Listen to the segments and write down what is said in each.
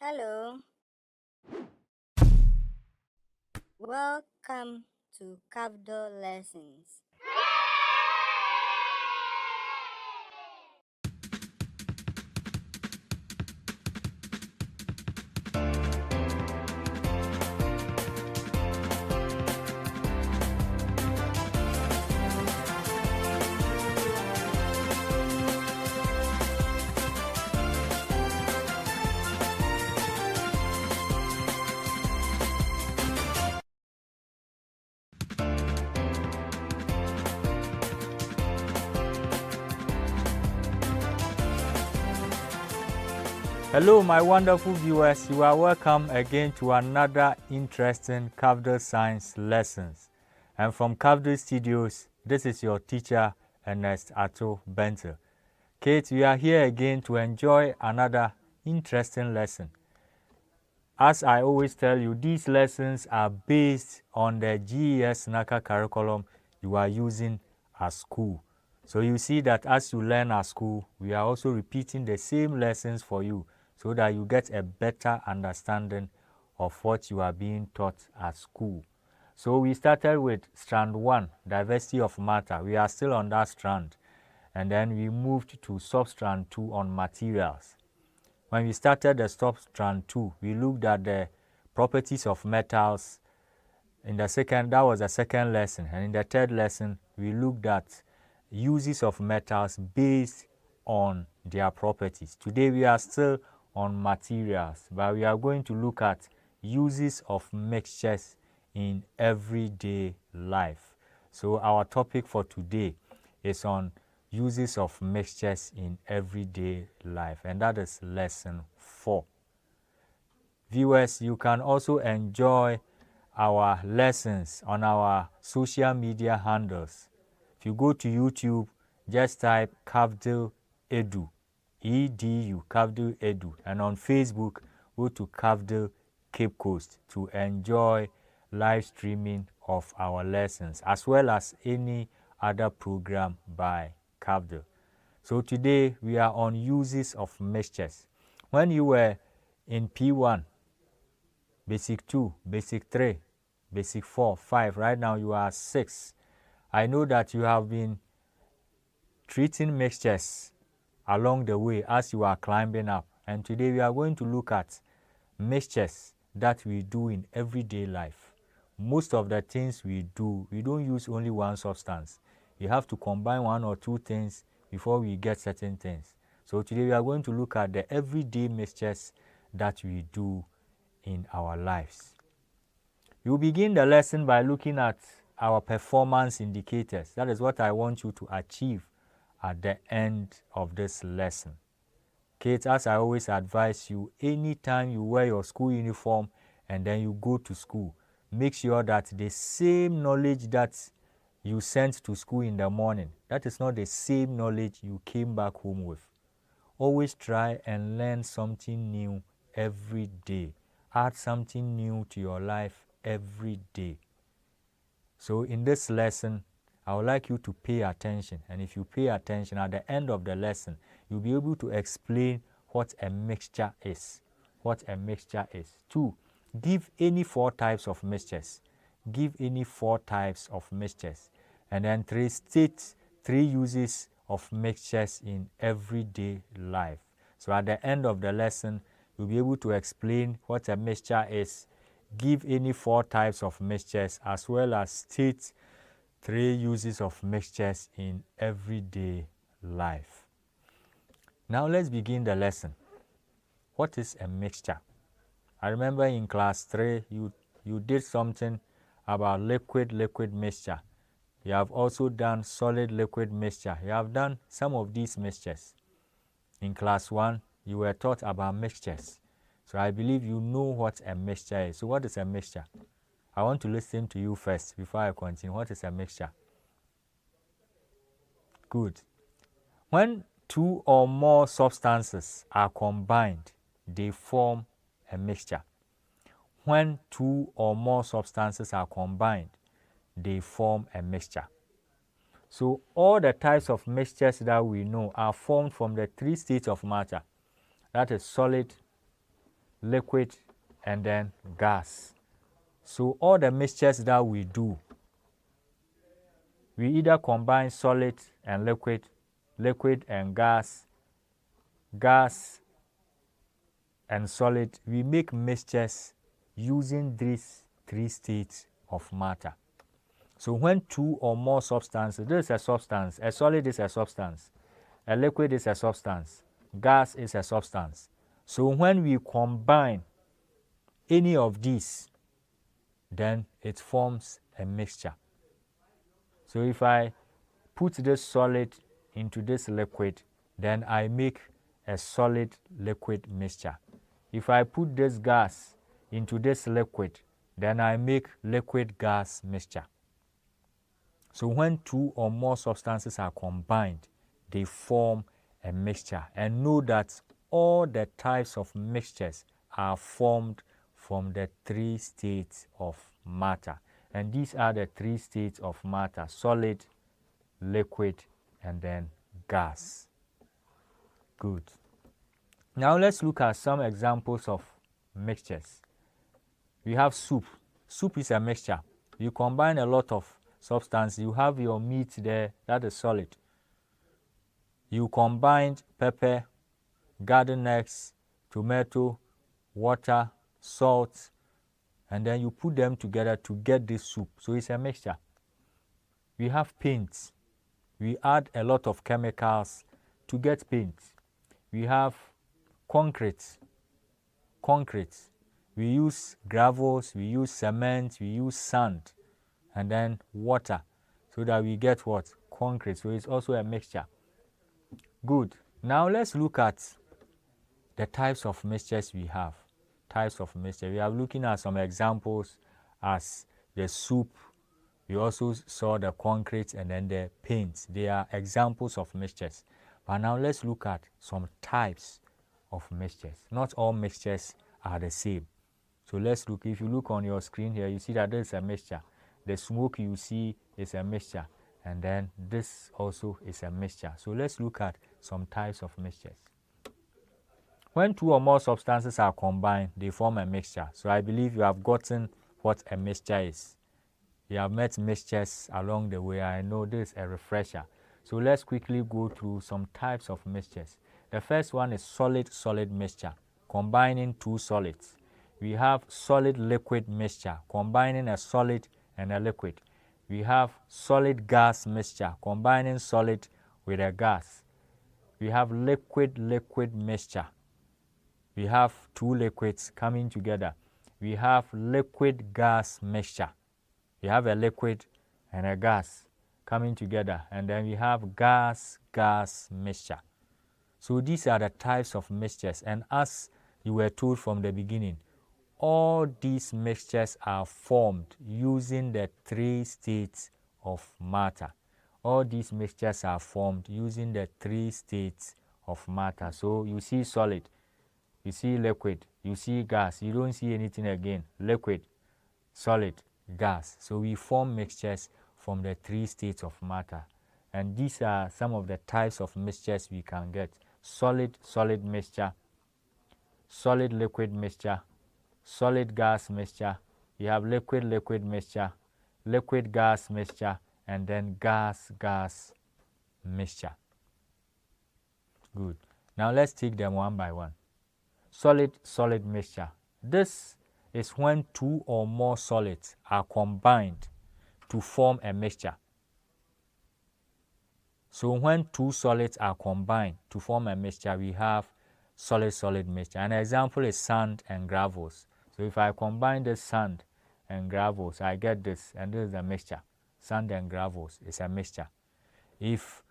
Hello, welcome to Cafdil lessons. Hello, my wonderful viewers. You are welcome again to another interesting Cafdil Science lessons. And from Cafdil Studios, this is your teacher, Ernest Ato Bentel. Kate, we are here again to enjoy another interesting lesson. As I always tell you, these lessons are based on the GES NACA curriculum you are using at school. So you see that as you learn at school, we are also repeating the same lessons for you so that you get a better understanding of what you are being taught at school. So we started with strand 1, diversity of matter. We are still on that strand. And then we moved to sub-strand 2 on materials. When we started the sub-strand 2, we looked at the properties of metals. That was the second lesson. And in the third lesson, we looked at uses of metals based on their properties. Today we are still on materials, but we are going to look at uses of mixtures in everyday life. So our topic for today is on uses of mixtures in everyday life, and that is lesson 4. Viewers, you can also enjoy our lessons on our social media handles. If you go to YouTube, just type Cafdil Edu, E-D-U, Cafdil Edu. And on Facebook, go to Cafdil Cape Coast to enjoy live streaming of our lessons, as well as any other program by Cafdil. So today, we are on uses of mixtures. When you were in P1, Basic 2, Basic 3, Basic 4, 5, right now you are 6. I know that you have been treating mixtures along the way as you are climbing up. And today we are going to look at mixtures that we do in everyday life. Most of the things we do, we don't use only one substance. We have to combine one or two things before we get certain things. So today we are going to look at the everyday mixtures that we do in our lives. You begin the lesson by looking at our performance indicators. That is what I want you to achieve at the end of this lesson. Kate, as I always advise you, anytime you wear your school uniform and then you go to school, make sure that the same knowledge that you sent to school in the morning, that is not the same knowledge you came back home with. Always try and learn something new every day. Add something new to your life every day. So in this lesson, I would like you to pay attention. And if you pay attention, at the end of the lesson, you'll be able to explain what a mixture is. What a mixture is. 2, give any 4 types of mixtures. Give any 4 types of mixtures. And then 3, state 3 uses of mixtures in everyday life. So at the end of the lesson, you'll be able to explain what a mixture is, give any 4 types of mixtures, as well as state 3 uses of mixtures in everyday life. Now let's begin the lesson. What is a mixture? I remember in class 3, you did something about liquid-liquid mixture. You have also done solid-liquid mixture. You have done some of these mixtures. In class 1, you were taught about mixtures. So I believe you know what a mixture is. So what is a mixture? I want to listen to you first before I continue. What is a mixture? Good. When 2 or more substances are combined, they form a mixture. When 2 or more substances are combined, they form a mixture. So all the types of mixtures that we know are formed from the 3 states of matter. That is solid, liquid, and then gas. So all the mixtures that we do, we either combine solid and liquid, liquid and gas, gas and solid. We make mixtures using these three states of matter. So when two or more substances, this is a substance, a solid is a substance, a liquid is a substance, gas is a substance. So when we combine any of these, then it forms a mixture. So if I put this solid into this liquid, then I make a solid liquid mixture. If I put this gas into this liquid, then I make liquid gas mixture. So when two or more substances are combined, they form a mixture. And know that all the types of mixtures are formed from the three states of matter. And these are the three states of matter: solid, liquid, and then gas. Good. Now let's look at some examples of mixtures. We have soup. Soup is a mixture. You combine a lot of substance. You have your meat there, that is solid. You combined pepper, garden eggs, tomato, water, salt, and then you put them together to get this soup. So it's a mixture. We have paint. We add a lot of chemicals to get paint. We have concrete. We use gravels, we use cement, we use sand, and then water, so that we get what? Concrete. So it's also a mixture. Good. Now let's look at the types of mixtures we have. Types of mixture. We are looking at some examples as the soup. We also saw the concrete and then the paint. They are examples of mixtures. But now let's look at some types of mixtures. Not all mixtures are the same. So let's look. If you look on your screen here, you see that this is a mixture. The smoke you see is a mixture. And then this also is a mixture. So let's look at some types of mixtures. When two or more substances are combined, they form a mixture. So I believe you have gotten what a mixture is. You have met mixtures along the way. I know this is a refresher. So let's quickly go through some types of mixtures. The first one is solid-solid mixture, combining two solids. We have solid-liquid mixture, combining a solid and a liquid. We have solid-gas mixture, combining solid with a gas. We have liquid-liquid mixture. We have two liquids coming together. We have liquid-gas mixture. We have a liquid and a gas coming together. And then we have gas-gas mixture. So these are the types of mixtures. And as you were told from the beginning, all these mixtures are formed using the three states of matter. All these mixtures are formed using the three states of matter. So you see solid, you see liquid, you see gas. You don't see anything again. Liquid, solid, gas. So we form mixtures from the three states of matter. And these are some of the types of mixtures we can get. Solid mixture, solid liquid mixture, solid gas mixture. We have liquid mixture, liquid gas mixture, and then gas mixture. Good. Now let's take them one by one. Solid mixture. This is when two or more solids are combined to form a mixture. So when two solids are combined to form a mixture, we have solid mixture. An example is sand and gravels. So if I combine the sand and gravels, I get this, and this is a mixture. Sand and gravels is a mixture. If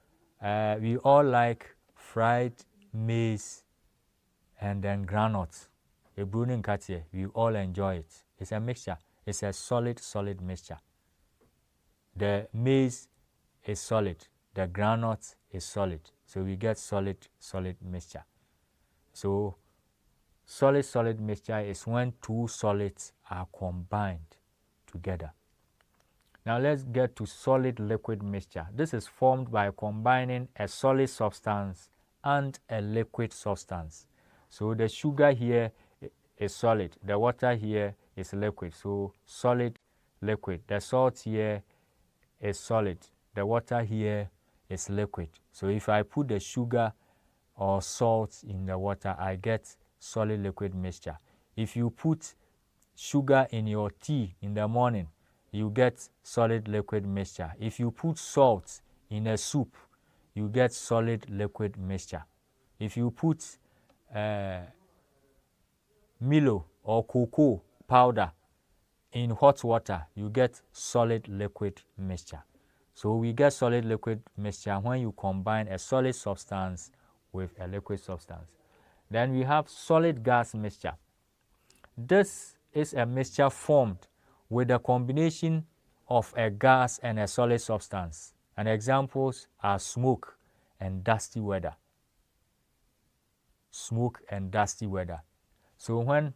we all like fried maize and then granules, a bruning katie, we all enjoy it. It's a mixture. It's a solid mixture. The maize is solid. The granite is solid. So we get solid mixture. So solid mixture is when two solids are combined together. Now let's get to solid liquid mixture. This is formed by combining a solid substance and a liquid substance. So the sugar here is solid. The water here is liquid. So solid, liquid. The salt here is solid. The water here is liquid. So if I put the sugar or salt in the water, I get solid liquid mixture. If you put sugar in your tea in the morning, you get solid liquid mixture. If you put salt in a soup, you get solid liquid mixture. If you put Milo or cocoa powder in hot water, you get solid liquid mixture. So we get solid liquid mixture when you combine a solid substance with a liquid substance. Then we have solid gas mixture. This is a mixture formed with a combination of a gas and a solid substance. And examples are smoke and dusty weather. Smoke and dusty weather. So when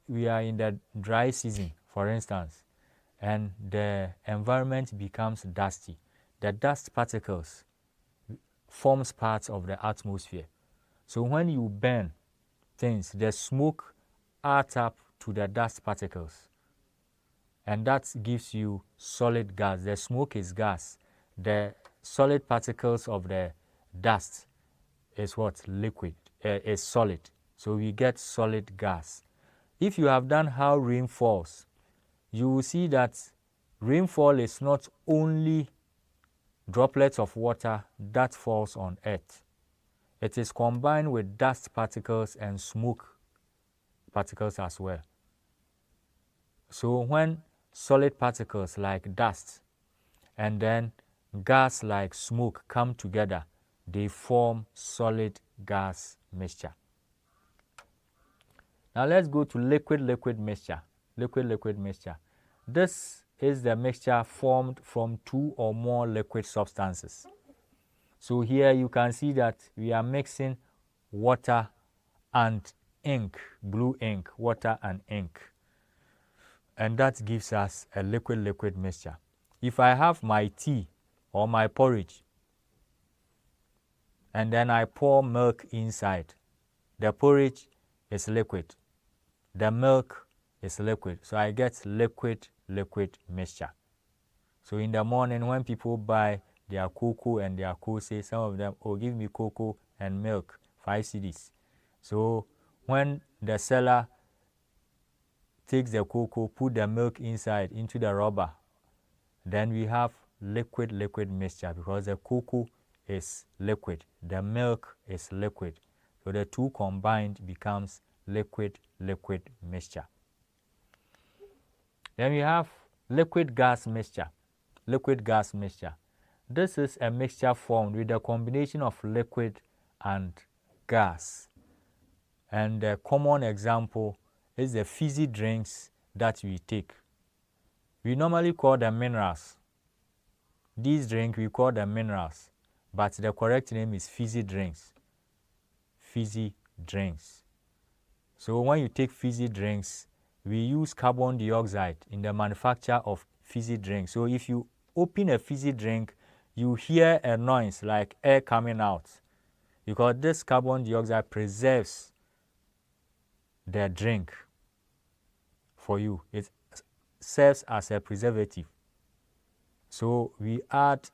we are in the dry season, for instance, and the environment becomes dusty, the dust particles forms parts of the atmosphere. So when you burn things, the smoke adds up to the dust particles, and that gives you solid gas. The smoke is gas. The solid particles of the dust is what? Liquid, is solid. So we get solid gas. If you have done how rain falls, you will see that rainfall is not only droplets of water that falls on earth. It is combined with dust particles and smoke particles as well. So when solid particles like dust and then gas like smoke come together, they form solid gas mixture. Now let's go to liquid-liquid mixture. Liquid-liquid mixture. This is the mixture formed from two or more liquid substances. So here you can see that we are mixing water and ink, blue ink, water and ink. And that gives us a liquid-liquid mixture. If I have my tea or my porridge, and then I pour milk inside, the porridge is liquid. The milk is liquid. So I get liquid-liquid mixture. So in the morning when people buy their cocoa and their kose, some of them, oh, give me cocoa and milk, 5 cedis. So when the seller takes the cocoa, put the milk inside into the rubber, then we have liquid-liquid mixture because the cocoa is liquid, the milk is liquid. So the two combined becomes liquid-liquid mixture. Then we have liquid gas mixture. Liquid gas mixture. This is a mixture formed with a combination of liquid and gas. And the common example is the fizzy drinks that we take. We normally call them minerals. These drinks we call them minerals, but the correct name is fizzy drinks. Fizzy drinks. So when you take fizzy drinks, we use carbon dioxide in the manufacture of fizzy drinks. So if you open a fizzy drink, you hear a noise like air coming out because this carbon dioxide preserves the drink for you. It serves as a preservative. So we add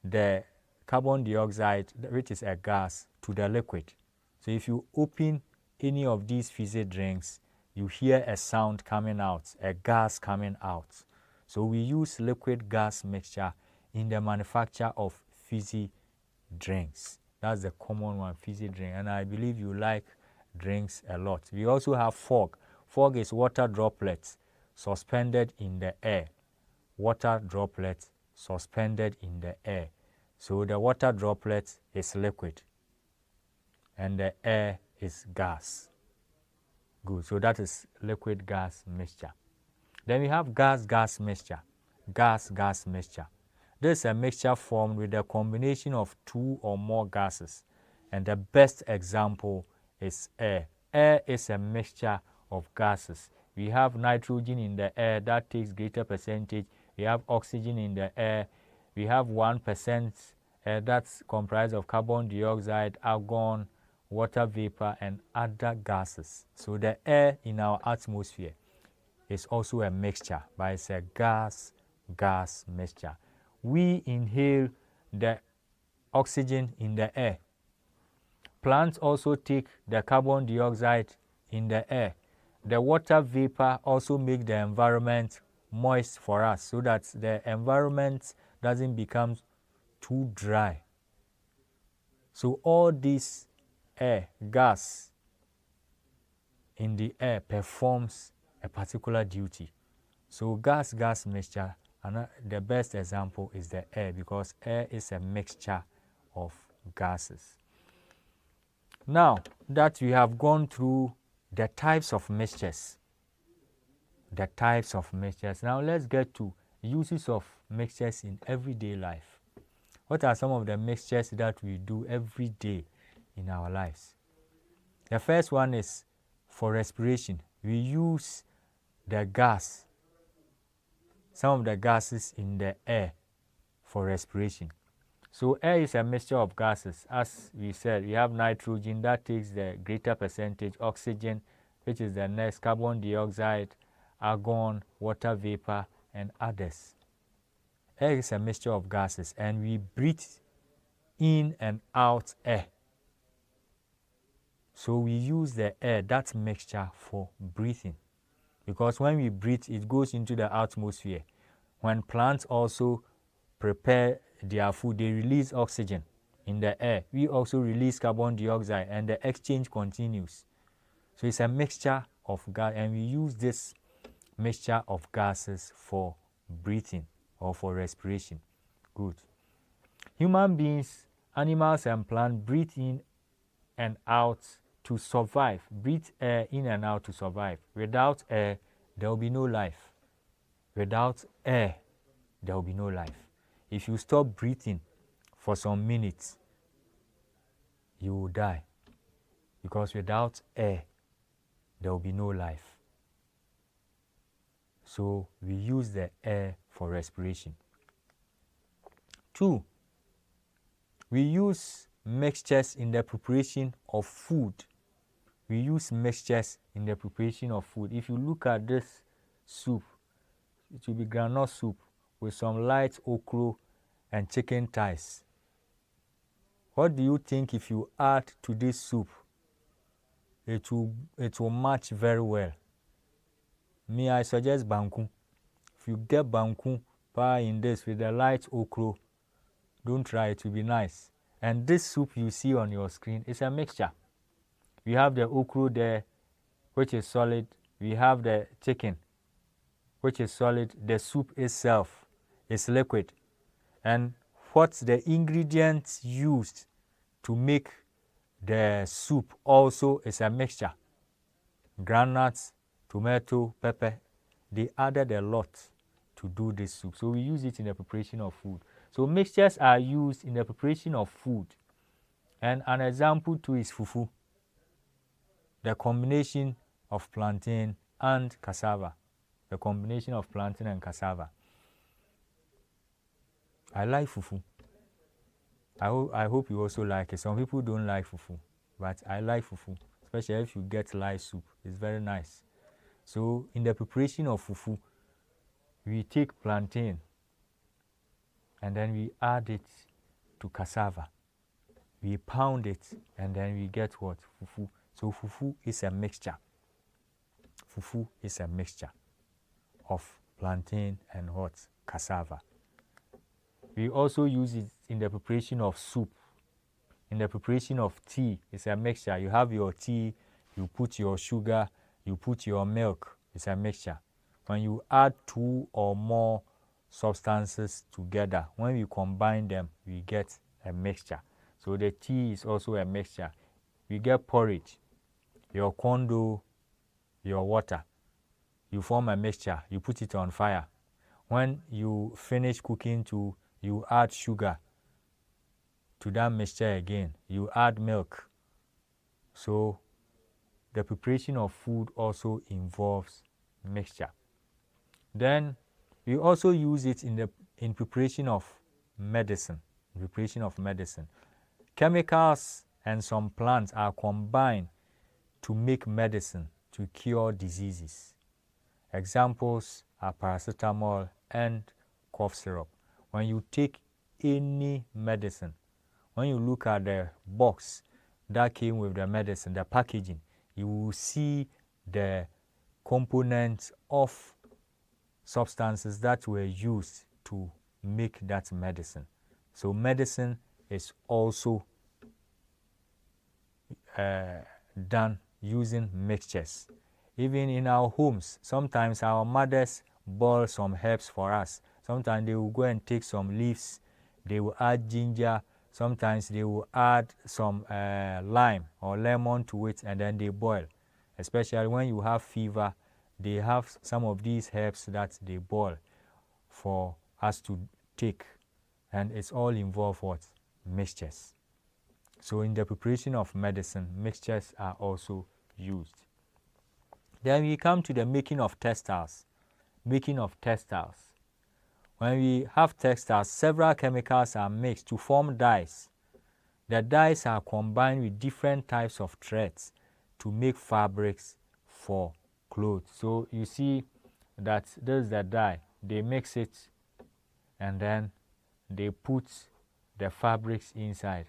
the carbon dioxide, which is a gas, to the liquid. So if you open any of these fizzy drinks, you hear a sound coming out, a gas coming out. So we use liquid gas mixture in the manufacture of fizzy drinks. That's the common one, fizzy drink. And I believe you like drinks a lot. We also have fog. Fog is water droplets suspended in the air. Water droplets suspended in the air. So the water droplet is liquid and the air is gas. Good. So that is liquid gas mixture. Then we have gas mixture. Gas mixture. This is a mixture formed with a combination of two or more gases. And the best example is air. Air is a mixture of gases. We have nitrogen in the air, that takes greater percentage. We have oxygen in the air. We have 1% that's comprised of carbon dioxide, argon, water vapor, and other gases. So the air in our atmosphere is also a mixture, but it's a gas mixture. We inhale the oxygen in the air. Plants also take the carbon dioxide in the air. The water vapor also makes the environment moist for us so that the environment doesn't become too dry. So all this air, gas in the air performs a particular duty. So gas mixture, and the best example is the air, because air is a mixture of gases. Now that we have gone through the types of mixtures, now let's get to uses of mixtures in everyday life. What are some of the mixtures that we do every day in our lives? The first one is for respiration. We use the gas, some of the gases in the air for respiration. So air is a mixture of gases. As we said, we have nitrogen that takes the greater percentage, oxygen, which is the next, carbon dioxide, argon, water vapor, and others. Air is a mixture of gases, and we breathe in and out air. So we use the air, that mixture, for breathing. Because when we breathe, it goes into the atmosphere. When plants also prepare their food, they release oxygen in the air. We also release carbon dioxide, and the exchange continues. So it's a mixture of gas, and we use this mixture of gases for breathing or for respiration. Good. Human beings, animals, and plants breathe in and out to survive. Breathe air in and out to survive. Without air, there will be no life. Without air, there will be no life. If you stop breathing for some minutes, you will die. Because without air, there will be no life. So we use the air for respiration. 2, we use mixtures in the preparation of food. We use mixtures in the preparation of food. If you look at this soup, it will be groundnut soup with some light okra and chicken thighs. What do you think if you add to this soup? It will match very well. Me, I suggest banku. If you get banku in this with the light okra, don't try, it will be nice. And this soup you see on your screen is a mixture. We have the okra there, which is solid. We have the chicken, which is solid. The soup itself is liquid. And what's the ingredients used to make the soup also is a mixture. Groundnuts, tomato, pepper. They added a lot to do this soup. So we use it in the preparation of food. So mixtures are used in the preparation of food. And an example too is fufu. The combination of plantain and cassava. The combination of plantain and cassava. I like fufu. I hope you also like it. Some people don't like fufu, but I like fufu, especially if you get light soup. It's very nice. So in the preparation of fufu, we take plantain and then we add it to cassava. We pound it and then we get what? Fufu. So fufu is a mixture. Fufu is a mixture of plantain and what? Cassava. We also use it in the preparation of soup. In the preparation of tea, it's a mixture. You have your tea, you put your sugar, you put your milk. It's a mixture. When you add 2 or more substances together, when we combine them, we get a mixture. So the tea is also a mixture. We get porridge, your corn dough, your water. You form a mixture. You put it on fire. When you finish cooking you add sugar to that mixture again. You add milk. So the preparation of food also involves mixture. Then we also use it in preparation of medicine. Chemicals and some plants are combined to make medicine to cure diseases. Examples are paracetamol and cough syrup. When you take any medicine, when you look at the box that came with the medicine, the packaging, you will see the components of substances that were used to make that medicine. So medicine is also done using mixtures. Even in our homes, sometimes our mothers boil some herbs for us. Sometimes they will go and take some leaves, they will add ginger, sometimes they will add some lime or lemon to it, and then they boil. Especially when you have fever, they have some of these herbs that they boil for us to take, and it's all involved what? Mixtures. So in the preparation of medicine, mixtures are also used. Then we come to the making of textiles. Making of textiles. When we have textiles, several chemicals are mixed to form dyes. The dyes are combined with different types of threads to make fabrics for clothes. So you see that this is the dye. They mix it and then they put the fabrics inside.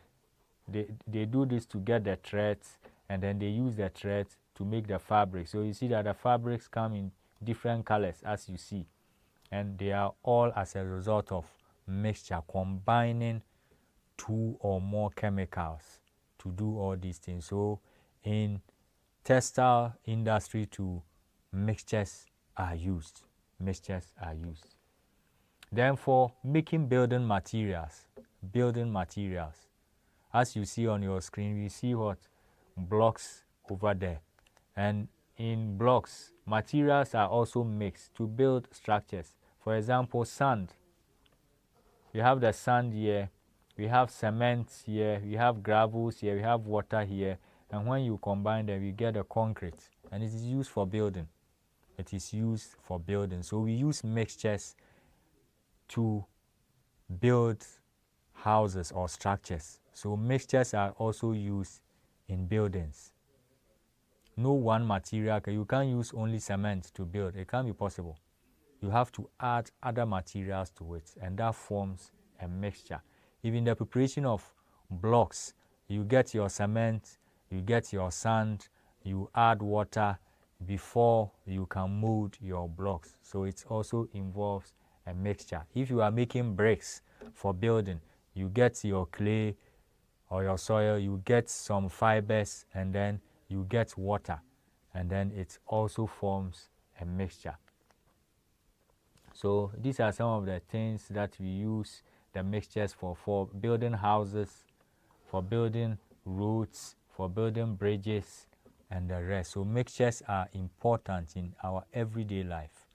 They do this to get the threads, and then they use the threads to make the fabric. So you see that the fabrics come in different colors, as you see, and they are all as a result of mixture, combining two or more chemicals to do all these things. So in textile industry too, mixtures are used. Mixtures are used. Then for making building materials, as you see on your screen, we see what? Blocks over there. And in blocks, materials are also mixed to build structures. For example, sand. We have the sand here, we have cement here, we have gravels here, we have water here. And when you combine them, you get a concrete. And it is used for building. It is used for building. So we use mixtures to build houses or structures. So mixtures are also used in buildings. No one material, you can't use only cement to build. It can't be possible. You have to add other materials to it, and that forms a mixture. Even the preparation of blocks, you get your cement, you get your sand, you add water before you can mold your blocks. So it also involves a mixture. If you are making bricks for building, you get your clay or your soil, you get some fibers, and then you get water, and then it also forms a mixture. So these are some of the things that we use the mixtures for building houses, for building roads, for building bridges, and the rest. So mixtures are important in our everyday life.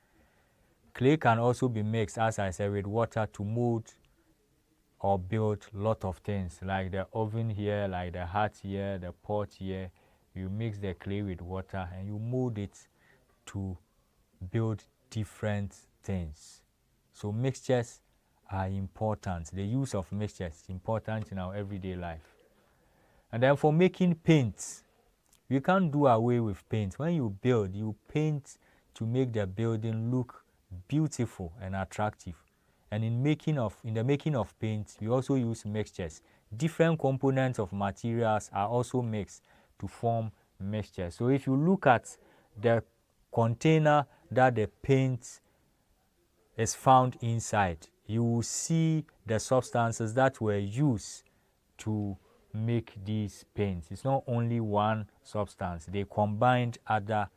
Clay can also be mixed, as I said, with water to mold or build a lot of things, like the oven here, like the hat here, the pot here. You mix the clay with water and you mold it to build different things. So mixtures are important. The use of mixtures is important in our everyday life. And then for making paints, you can't do away with paint. When you build, you paint to make the building look beautiful and attractive. And in the making of paint, we also use mixtures. Different components of materials are also mixed to form mixtures. So if you look at the container that the paint is found inside, you will see the substances that were used to make these paints. It's not only one substance. They combined other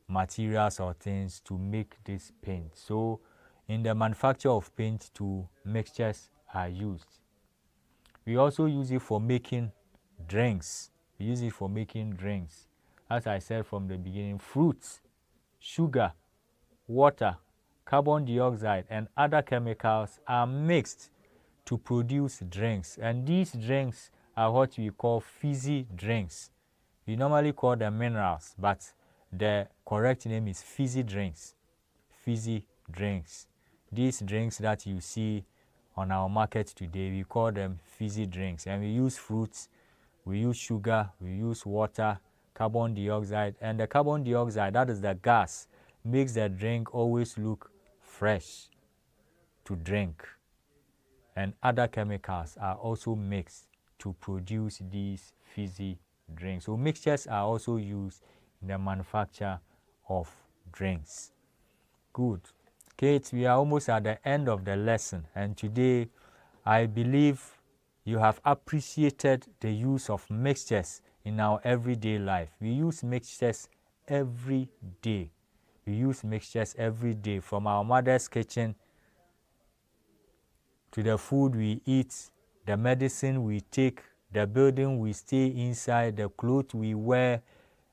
materials or things to make this paint. So in the manufacture of paint too, mixtures are used. We also use it for making drinks. We use it for making drinks. As I said from the beginning, fruits, sugar, water, carbon dioxide, and other chemicals are mixed to produce drinks. And these drinks are what we call fizzy drinks. We normally call them minerals, but the correct name is fizzy drinks. Fizzy drinks. These drinks that you see on our market today, we call them fizzy drinks. And we use fruits, we use sugar, we use water, carbon dioxide, and the carbon dioxide, that is the gas, makes the drink always look fresh to drink. And other chemicals are also mixed to produce these fizzy drinks. So mixtures are also used in the manufacture of drinks. Good. Kate, we are almost at the end of the lesson, and today I believe you have appreciated the use of mixtures in our everyday life. We use mixtures every day. We use mixtures every day, from our mother's kitchen to the food we eat, the medicine we take, the building we stay inside, the clothes we wear,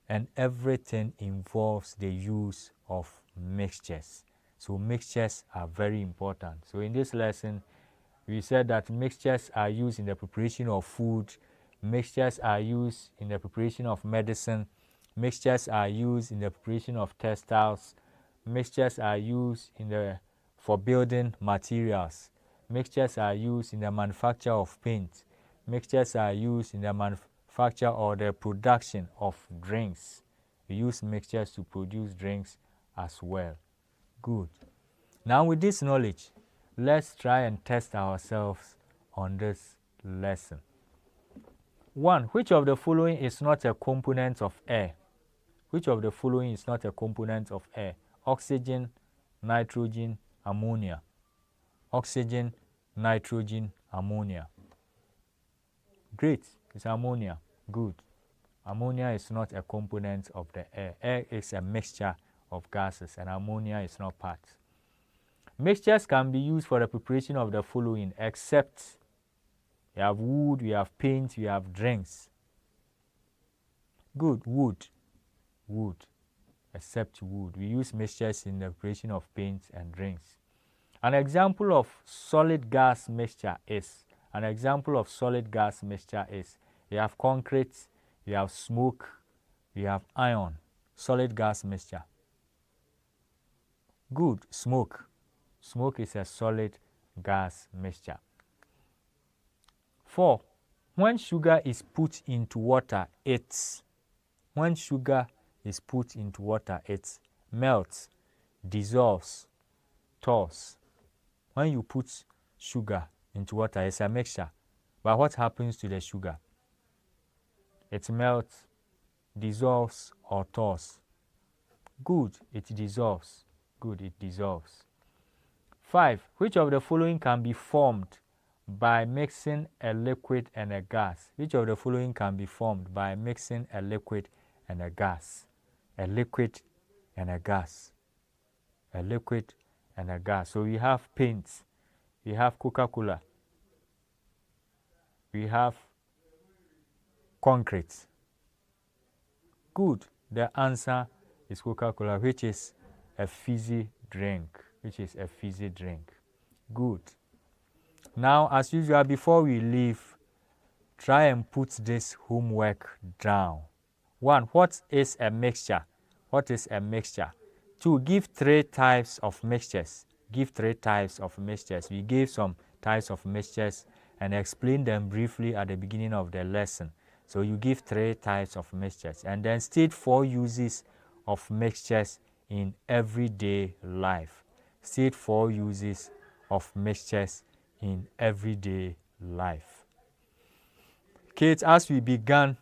and everything involves the use of mixtures. So mixtures are very important. So in this lesson, we said that mixtures are used in the preparation of food, mixtures are used in the preparation of medicine, mixtures are used in the preparation of textiles, mixtures are used for building materials, mixtures are used in the manufacture of paint, mixtures are used in the manufacture or the production of drinks. We use mixtures to produce drinks as well. Good. Now with this knowledge, let's try and test ourselves on this lesson. 1. Which of the following is not a component of air? Which of the following is not a component of air? Oxygen, nitrogen, ammonia. Oxygen, nitrogen, ammonia. Great. It's ammonia. Good. Ammonia is not a component of the air. Air is a mixture of gases, and ammonia is not part. Mixtures can be used for the preparation of the following, except we have wood, we have paint, we have drinks. Good. Wood. Wood. Except wood. We use mixtures in the preparation of paint and drinks. An example of solid gas mixture is, we have concrete, we have smoke, we have iron. Solid gas mixture. Good. Smoke. Smoke is a solid gas mixture. 4. When sugar is put into water, it melts, dissolves, thaws. When you put sugar into water, it's a mixture. But what happens to the sugar? It melts, dissolves, or thaws. Good. It dissolves. Good. It dissolves. 5. Which of the following can be formed by mixing a liquid and a gas? Which of the following can be formed by mixing a liquid and a gas? A liquid and a gas. A liquid and a gas. So we have paint, we have Coca-Cola, we have concrete. Good. The answer is Coca-Cola, which is a fizzy drink. Good. Now, as usual, before we leave, try and put this homework down. 1. What is a mixture? 2. Give 3 types of mixtures. We gave some types of mixtures and explained them briefly at the beginning of the lesson. So you give 3 types of mixtures, and then state 4 uses of mixtures in everyday life. State 4 uses of mixtures in everyday life. Kate, as we began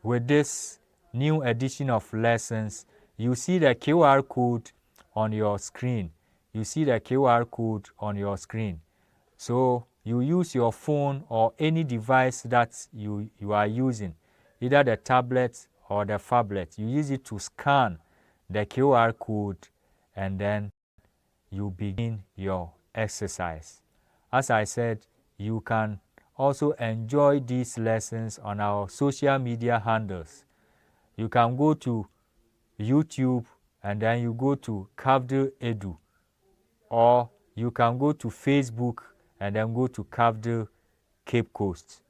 with this new edition of lessons, you see the QR code on your screen. So you use your phone or any device that you are using, either the tablet or the phablet. You use it to scan the QR code, and then you begin your exercise. As I said, you can also enjoy these lessons on our social media handles. You can go to YouTube and then you go to Cafdil Edu, or you can go to Facebook and then go to Cafdil Cape Coast.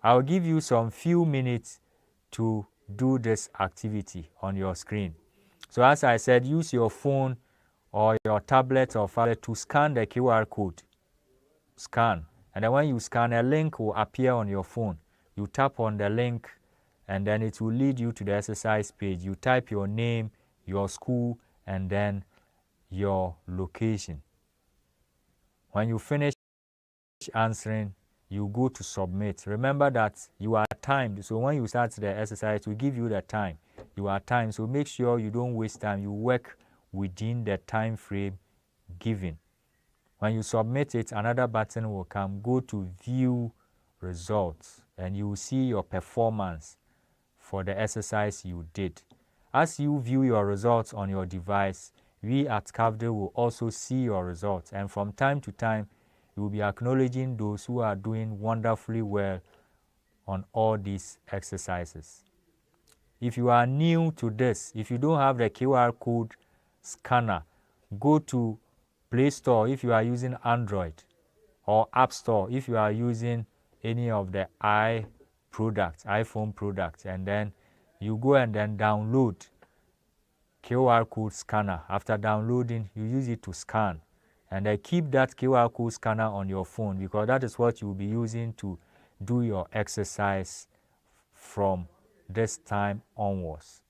I'll give you some few minutes to do this activity on your screen. So as I said, use your phone or your tablet or tablet to scan the QR code. Scan, And then when you scan, a link will appear on your phone. You tap on the link and then it will lead you to the exercise page. You type your name, your school, and then your location. When you finish answering, you go to submit. Remember that you are timed. So when you start the exercise, we give you the time. You are timed. So make sure you don't waste time. You work within the time frame given. When you submit it, another button will come. Go to view results and you will see your performance for the exercise you did. As you view your results on your device, we at Cafdil will also see your results, and from time to time, we will be acknowledging those who are doing wonderfully well on all these exercises. If you are new to this, if you don't have the QR code scanner, go to Play Store if you are using Android, or App Store if you are using any of the iPhone products, and then you go and then download QR code scanner. After downloading, you use it to scan, and then keep that QR code scanner on your phone, because that is what you will be using to do your exercise from this time onwards.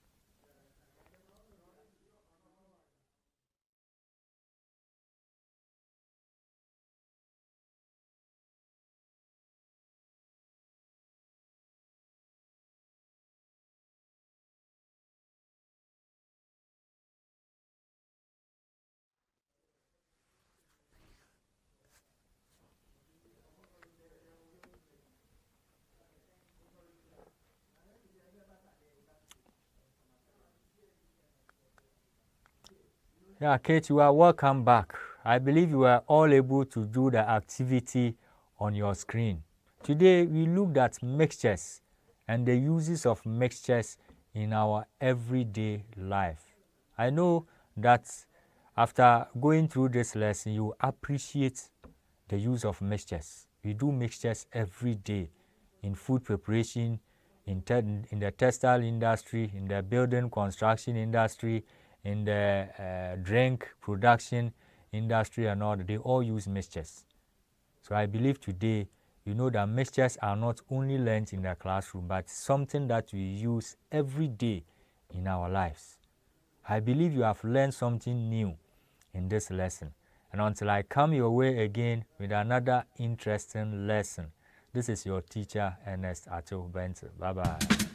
Yeah, Kate, you are welcome back. I believe you are all able to do the activity on your screen. Today, we looked at mixtures and the uses of mixtures in our everyday life. I know that after going through this lesson, you appreciate the use of mixtures. We do mixtures every day in food preparation, in the textile industry, in the building construction industry, in the drink production industry and all. They all use mixtures. So I believe today you know that mixtures are not only learned in the classroom, but something that we use every day in our lives. I believe you have learned something new in this lesson. And until I come your way again with another interesting lesson, this is your teacher, Ernest Acho Bente. Bye-bye.